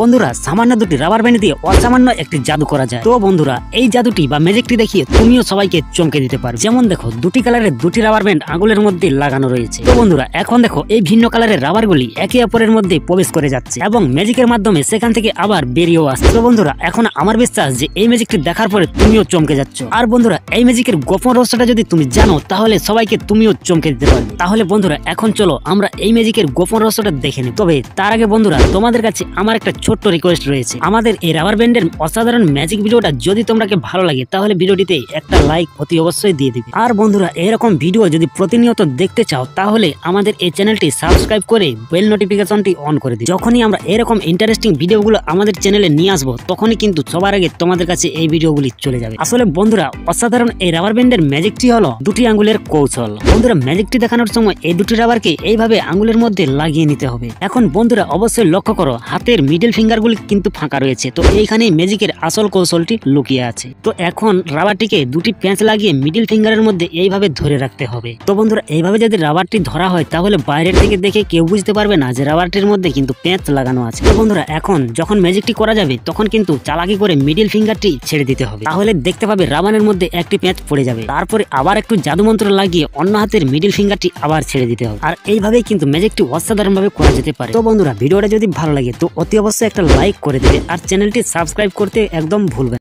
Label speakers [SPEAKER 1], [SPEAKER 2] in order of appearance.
[SPEAKER 1] বন্ধুরা সামান্য দুটি রাবার ব্যান্ড দিয়ে অসামান্য একটি জাদু করা যায়। তো বন্ধুরা এই জাদুটি বা ম্যাজিকটি দেখিয়ে তুমিও সবাইকে চমকে দিতে পারো। যেমন দেখো দুটি কালারের দুটি রাবার ব্যান্ড আঙুলের মধ্যে লাগানো রয়েছে। তো বন্ধুরা এখন দেখো এই ভিন্ন কালারের রাবারগুলি একে অপরের মধ্যে প্রবেশ করে যাচ্ছে এবং ম্যাজিকের মাধ্যমে সেখান থেকে আবার বেরিয়েও আসছে। তো বন্ধুরা এখন আমার বিশ্বাস যে এই ম্যাজিকটি দেখার পরে তুমিও চমকে যাচ্ছ। আর বন্ধুরা এই ম্যাজিকের গোপন রহস্যটা যদি তুমি জানো তাহলে সবাইকে তুমিও চমকে দিতে পারবে। তাহলে বন্ধুরা এখন চলো আমরা এই ম্যাজিকের গোপন রহস্যটা দেখে নিই। তবে তার আগে বন্ধুরা তোমাদের কাছে আমার একটা ছোট্ট রিকোয়েস্ট রয়েছে। আমাদের এই রাবার ব্যান্ডের অসাধারণ ম্যাজিক ভিডিওটা যদি তোমাকে ভালো লাগে তাহলে ভিডিওটিতে একটা লাইক অতি অবশ্যই দিয়ে দিবে। আর বন্ধুরা এরকম ভিডিও যদি প্রতিনিয়ত দেখতে চাও তাহলে আমাদের এই চ্যানেলটি সাবস্ক্রাইব করে বেল নোটিফিকেশনটি অন করে দিই। যখনই আমরা এরকম ইন্টারেস্টিং ভিডিওগুলো আমাদের চ্যানেলে নিয়ে আসবো তখনই কিন্তু সবার আগে তোমাদের কাছে এই ভিডিওগুলি চলে যাবে। আসলে বন্ধুরা অসাধারণ এই রাবার ব্যান্ডের ম্যাজিকটি হলো দুটি আঙ্গুলের কৌশল। বন্ধুরা ম্যাজিকটি দেখানোর সময় এই দুটি রাবারকে এইভাবে আঙ্গুলের মধ্যে লাগিয়ে নিতে হবে। এখন বন্ধুরা অবশ্যই লক্ষ্য করো হাতের মিডল ফিঙ্গার গুলি কিন্তু ফাঁকা রয়েছে। তো এইখানে ম্যাজিকের আসল কৌশলটি লুকিয়ে আছে। তো এখন রাবারটিকে দুটি প্যাঁচ লাগিয়ে মিডল ফিঙ্গারের মধ্যে এইভাবে ধরে রাখতে হবে। তো বন্ধুরা এইভাবে যদি রাবারটি ধরা হয় তাহলে বাইরের থেকে দেখে কেউ বুঝতে পারবে না যে রাবারটির মধ্যে কিন্তু প্যাঁচ লাগানো আছে। তো বন্ধুরা এখন যখন ম্যাজিকটি করা যাবে তখন কিন্তু চালাকি করে মিডল ফিঙ্গারটি ছেড়ে দিতে হবে। তাহলে দেখতে পাবে রাবারের মধ্যে একটি প্যাঁচ পড়ে যাবে। তারপরে আবার একটু জাদুমন্ত্র লাগিয়ে অন্য হাতের মিডল ফিঙ্গারটি আবার ছেড়ে দিতে হবে। আর এইভাবেই কিন্তু ম্যাজিকটি অসাধারণ ভাবে করা যেতে পারে। তো বন্ধুরা ভিডিওটা যদি ভালো লাগে তো অতি অবশ্যই একটা লাইক করে দেবে আর চ্যানেলটি সাবস্ক্রাইব করতে একদম ভুলবেন।